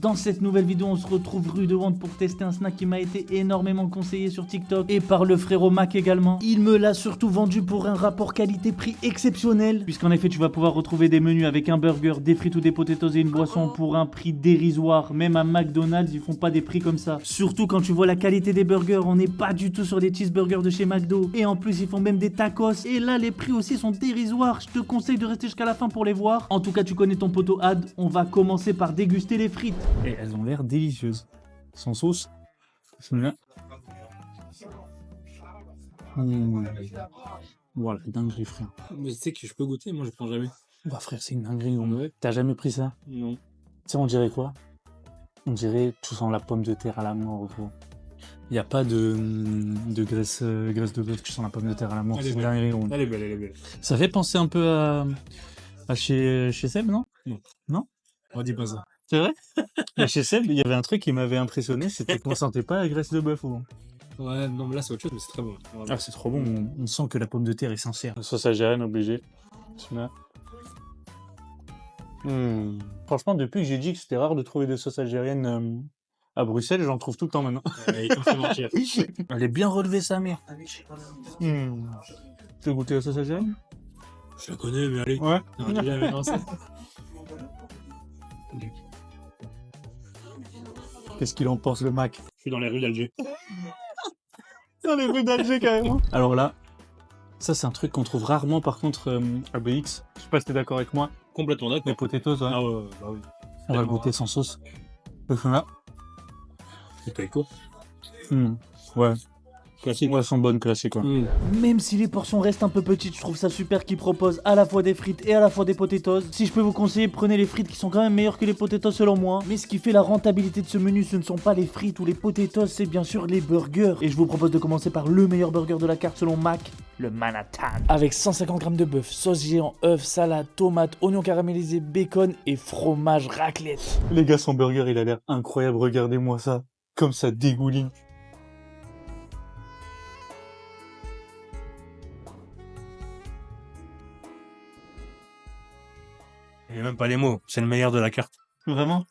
Dans cette nouvelle vidéo, on se retrouve rue de Wand pour tester un snack qui m'a été énormément conseillé sur TikTok et par le frérot Mac également. Il me l'a surtout vendu pour un rapport qualité-prix exceptionnel, puisqu'en effet tu vas pouvoir retrouver des menus avec un burger, des frites ou des potatoes et une boisson pour un prix dérisoire. Même à McDonald's, ils font pas des prix comme ça. Surtout quand tu vois la qualité des burgers, on n'est pas du tout sur les cheeseburgers de chez McDo. Et en plus, ils font même des tacos. Et là, les prix aussi sont dérisoires. Je te conseille de rester jusqu'à la fin pour les voir. En tout cas, tu connais ton poteau Ad. On va commencer par déguster les frites. Et elles ont l'air délicieuses. Sans sauce. Celui-là. Voilà, dinguerie, frère. Mais tu sais que je peux goûter, moi je prends jamais. Bah, frère, c'est une dinguerie, gros. Ouais. T'as jamais pris ça? Non. Tu sais, on dirait quoi? On dirait tout sent la pomme de terre à la mort, gros. Il n'y a pas de graisse de bœuf qui sent la pomme de terre à la mort. Elle est C'est une belle. dinguerie, gros. Elle est belle, elle est belle. Ça fait penser un peu à chez Seb, non? Non. Non? On dit pas ça. C'est vrai? Mais chez Seb, il y avait un truc qui m'avait impressionné, c'était qu'on sentait pas la graisse de bœuf, gros. Ouais, non, mais là c'est autre chose, mais c'est très bon. Vraiment. Ah, c'est trop bon, on sent que la pomme de terre est sincère. Sauce algérienne obligé. Celui-là. Franchement, depuis que j'ai dit que c'était rare de trouver des sauces algériennes à Bruxelles, j'en trouve tout le temps maintenant. Il t'en fait mentir. Elle est bien relevée, sa mère. Tu veux goûter la sauce algérienne? Je la connais, mais allez. Ouais. Non, déjà, mais non, c'est- Qu'est-ce qu'il en pense, le Mac? Je suis dans les rues d'Alger. Dans les rues d'Alger, carrément. Alors là, ça, c'est un truc qu'on trouve rarement, par contre, à BX. Je sais pas si t'es d'accord avec moi. Complètement d'accord. Les potatoes, ouais. Ah ouais, bah oui. On va le goûter sans sauce. Là. C'est pas quoi. Ouais. Classique. Ouais, elles sont bonnes, classiques, quoi. Même si les portions restent un peu petites, je trouve ça super qu'ils proposent à la fois des frites et à la fois des potatoes. Si je peux vous conseiller, prenez les frites qui sont quand même meilleures que les potatoes selon moi. Mais ce qui fait la rentabilité de ce menu, ce ne sont pas les frites ou les potatoes, c'est bien sûr les burgers. Et je vous propose de commencer par le meilleur burger de la carte selon Mac, le Manhattan. Avec 150 grammes de bœuf, sauce géant, œufs, salade, tomates, oignons caramélisés, bacon et fromage raclette. Les gars, son burger, il a l'air incroyable. Regardez-moi ça. Comme ça dégouline. Il n'y a même pas les mots. C'est le meilleur de la carte. Vraiment?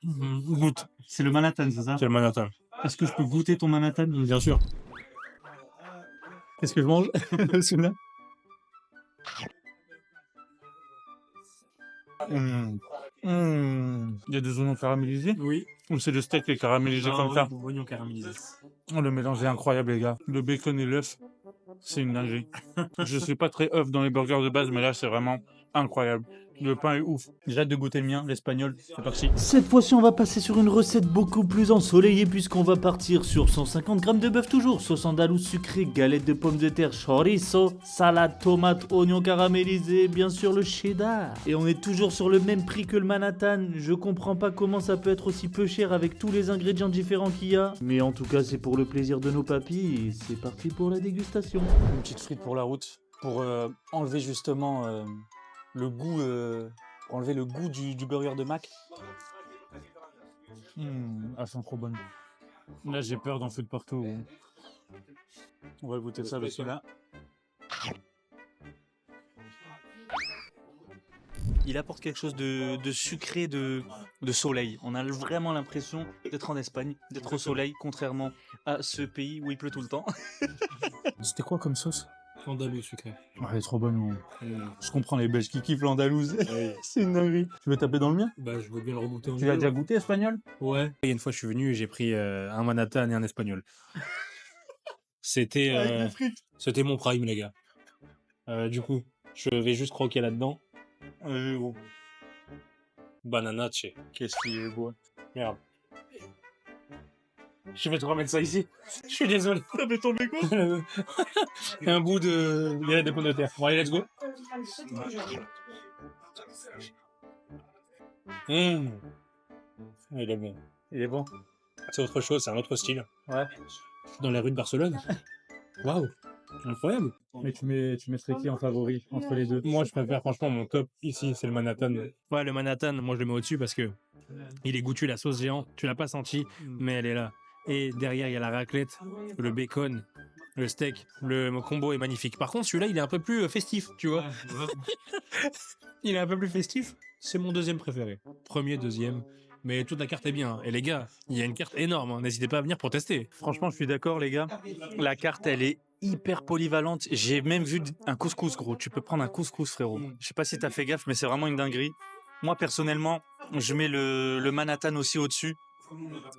Goûte. C'est le Manhattan, c'est ça? C'est le Manhattan. Est-ce que je peux goûter ton Manhattan? Bien sûr. Qu'est-ce que je mange? Celui-là? Il y a des oignons caramélisés? Oui. Ou c'est le steak qui est caramélisé comme ça? Oignon caramélisé. Oh, le mélange est incroyable, les gars. Le bacon et l'œuf, c'est une dinguerie. Je suis pas très œuf dans les burgers de base, mais là, c'est vraiment incroyable. Le pain est ouf. J'ai hâte de goûter le mien, l'espagnol. C'est parti. Cette fois-ci, on va passer sur une recette beaucoup plus ensoleillée puisqu'on va partir sur 150 grammes de bœuf toujours, sauce andalouse sucrée, galette de pommes de terre, chorizo, salade, tomate, oignons caramélisés, bien sûr le cheddar. Et on est toujours sur le même prix que le Manhattan. Je comprends pas comment ça peut être aussi peu cher avec tous les ingrédients différents qu'il y a. Mais en tout cas, c'est pour le plaisir de nos papis et c'est parti pour la dégustation. Une petite frite pour la route, pour enlever justement le goût, pour enlever le goût du burger de Mac. Elles sont trop bonnes. Là, j'ai peur d'en foutre partout. On va goûter ça avec celui-là. Il apporte quelque chose de sucré, de soleil. On a vraiment l'impression d'être en Espagne, d'être au soleil, contrairement à ce pays où il pleut tout le temps. C'était quoi comme sauce? Andalou sucré. Elle est trop bonne. Je comprends les Belges qui kiffent l'Andalouse. Oui. C'est une dinguerie. Tu veux taper dans le mien? Bah, je veux bien le regoûter en Tu l'as déjà goûté, espagnol? Ouais. Il y a une fois, je suis venu et j'ai pris un Manhattan et un espagnol. C'était c'était mon prime, les gars. Du coup, je vais juste croquer là-dedans. Gros. Bananache. Qu'est-ce qui est beau. Merde. Je vais te remettre ça ici. Je suis désolé. Ça fait tomber quoi? Un bout de galette de pommes de terre. Bon, allez, let's go. Il est bon. Il est bon. C'est autre chose, c'est un autre style. Ouais. Dans les rues de Barcelone. Waouh. Incroyable. Mais tu mettrais qui en favori entre les deux? Moi, je préfère franchement mon top ici, c'est le Manhattan. Ouais, le Manhattan, moi je le mets au-dessus parce que il est goûtu, la sauce géante. Tu l'as pas senti, mais elle est là. Et derrière, il y a la raclette, le bacon, le steak. Le combo est magnifique. Par contre, celui-là, il est un peu plus festif, tu vois. Il est un peu plus festif. C'est mon deuxième préféré. Premier, deuxième. mais toute la carte est bien. Et les gars, il y a une carte énorme, hein. N'hésitez pas à venir pour tester. Franchement, je suis d'accord, les gars. La carte, elle est hyper polyvalente. J'ai même vu un couscous, gros. Tu peux prendre un couscous, frérot. Je sais pas si t'as fait gaffe, mais c'est vraiment une dinguerie. Moi, personnellement, je mets le Manhattan aussi au-dessus.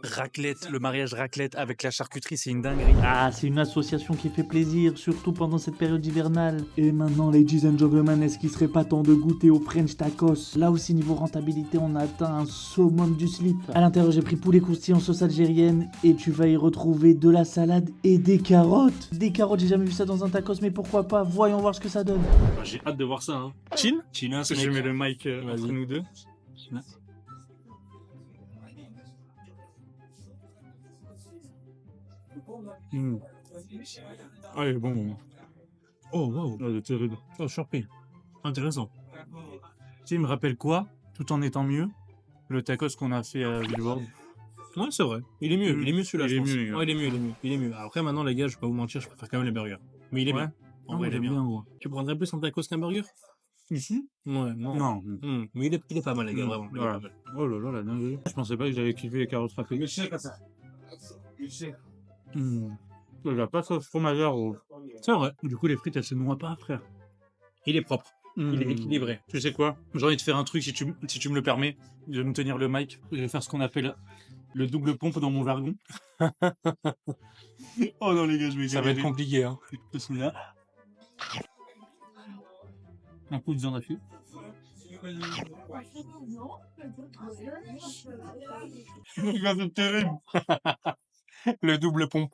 Raclette, le mariage raclette avec la charcuterie, c'est une dinguerie. Ah, c'est une association qui fait plaisir, surtout pendant cette période hivernale. Et maintenant, ladies and gentlemen, est-ce qu'il serait pas temps de goûter au French tacos? Là aussi, niveau rentabilité, on a atteint un summum du slip. À l'intérieur, j'ai pris poulet croustillant sauce algérienne et tu vas y retrouver de la salade et des carottes. Des carottes, j'ai jamais vu ça dans un tacos, mais pourquoi pas? Voyons voir ce que ça donne. J'ai hâte de voir ça. Hein. Chin China, Je mets le mic entre nous deux. Ah, il est bon. Oh, waouh. C'est terrible. Oh, surpris. Intéressant. Tu sais, il me rappelle quoi, tout en étant mieux? Le tacos qu'on a fait à Billboard. Ouais, c'est vrai. Il est mieux. Il est mieux celui-là, Il je est pense. mieux, les gars. Ouais, il est mieux. Il est mieux. Après, maintenant, les gars, je vais pas vous mentir, je préfère quand même les burgers. Mais il est Ouais. bien. En vrai, il est bien. gros. Tu prendrais plus un tacos qu'un burger? Ici? Ouais, non. Non. Mais il est pas mal, les gars, vraiment. Il est Voilà. pas mal. Oh là là, la dinguerie. Je pensais pas que j'avais kiffé les carottes râpées. La pâte sauce fromagère, gros. C'est vrai. Du coup, les frites, elles se noient pas, frère. Il est propre. Il est équilibré. Tu sais quoi? J'ai envie de faire un truc, si tu me le permets, de me tenir le mic. Je vais faire ce qu'on appelle le double pompe dans mon vergon. Oh non, les gars, je vais Ça va être compliqué, hein. Celui-là. Un coup de viande hachée. C'est terrible. Le double pompe.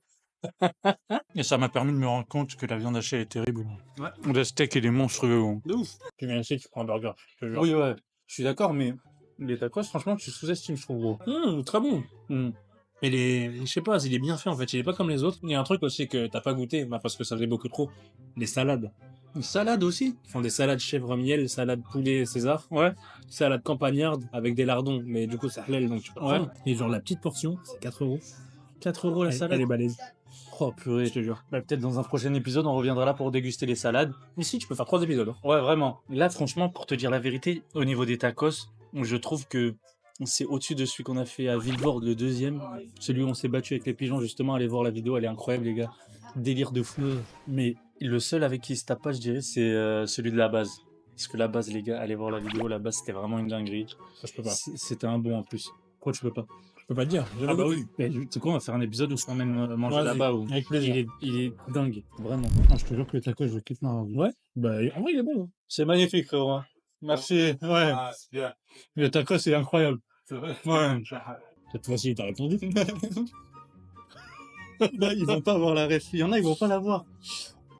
Et ça m'a permis de me rendre compte que la viande hachée est terrible. Ouais. Le steak, il est monstrueux. Gros. De ouf. Tu viens ici, tu prends un burger. Je te jure. Oui, ouais. Je suis d'accord, mais les tacos, franchement, tu sous-estimes, je trouve, gros. Très bon. Et je sais pas, il est bien fait en fait, il est pas comme les autres. Il y a un truc aussi que t'as pas goûté, bah, parce que ça faisait beaucoup trop. Les salades. Une salade aussi? Ils font des salades chèvre miel, salade poulet César, Ouais. salade campagnarde avec des lardons, mais du coup ça halal donc tu peux Ouais. prendre. Et genre la petite portion, c'est 4 €. 4 € la salade. Elle est balèze. Oh purée, je te jure. Bah, peut-être dans un prochain épisode, on reviendra là pour déguster les salades. Ici, tu peux faire 3 épisodes. Hein. Ouais, vraiment. Là, franchement, pour te dire la vérité, au niveau des tacos, je trouve que c'est au-dessus de celui qu'on a fait à Villeboard, le deuxième. Celui où on s'est battu avec les pigeons, justement. Allez voir la vidéo, elle est incroyable, les gars. Délire de fou. Mais le seul avec qui il se tape pas, je dirais, c'est celui de la base. Parce que la base, les gars, allez voir la vidéo, la base, c'était vraiment une dinguerie. Ça, je peux pas. C'était un bon en plus. Pourquoi tu peux pas? Je peux pas te dire. Ah bah oui. Tu sais quoi, on va faire un épisode où on se ramène manger Vas-y, là-bas. Où avec plaisir. il est dingue, vraiment. Je te jure que le tacos, je kiffe ma vie. Ouais. Bah, en vrai, il est bon. Hein. C'est magnifique, frérot. Hein. Merci. Ouais. c'est bien. Le tacos, c'est incroyable. C'est vrai. Ouais. Cette fois-ci, t'as répondu. Là, ils vont pas avoir la ref. Il y en a, ils vont pas la voir.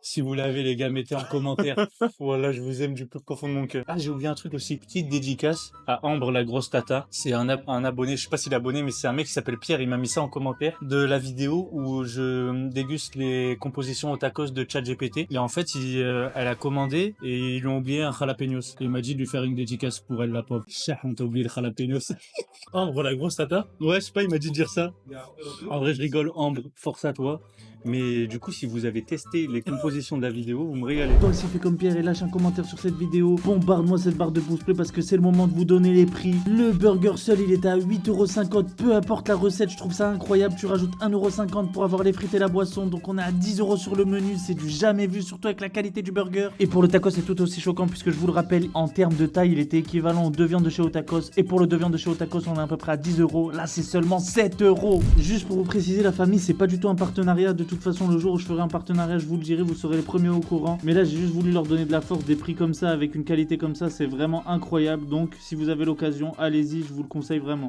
Si vous l'avez, les gars, mettez en commentaire. Voilà, je vous aime du plus profond de mon cœur. Ah, j'ai oublié un truc aussi. Petite dédicace à Ambre, la grosse tata. C'est un abonné, je sais pas s'il est abonné, mais c'est un mec qui s'appelle Pierre. Il m'a mis ça en commentaire de la vidéo où je déguste les compositions au tacos de ChatGPT. Et en fait, elle a commandé et ils lui ont oublié un jalapenos. Et il m'a dit de lui faire une dédicace pour elle, la pauvre. Chah, on t'a oublié le jalapenos. Ambre, la grosse tata. Ouais, je sais pas, il m'a dit de dire ça. En vrai, je rigole, Ambre, force à toi. Mais du coup, si vous avez testé les compositions de la vidéo, vous me régalez. Toi aussi, fais comme Pierre et lâche un commentaire sur cette vidéo. Bombarde-moi cette barre de pouce bleu parce que c'est le moment de vous donner les prix. Le burger seul, il est à 8,50 €. Peu importe la recette, je trouve ça incroyable. Tu rajoutes 1,50 € pour avoir les frites et la boisson. Donc on est à 10 € sur le menu. C'est du jamais vu, surtout avec la qualité du burger. Et pour le tacos, c'est tout aussi choquant puisque je vous le rappelle, en termes de taille, il était équivalent aux 2 viandes de chez Otakos. Et pour le 2 viandes de chez Otakos, on est à peu près à 10 €. Là, c'est seulement 7 €. Juste pour vous préciser, la famille, c'est pas du tout un partenariat. De toute façon, le jour où je ferai un partenariat, je vous le dirai, vous serez les premiers au courant. Mais là, j'ai juste voulu leur donner de la force, des prix comme ça, avec une qualité comme ça, c'est vraiment incroyable. Donc, si vous avez l'occasion, allez-y, je vous le conseille vraiment.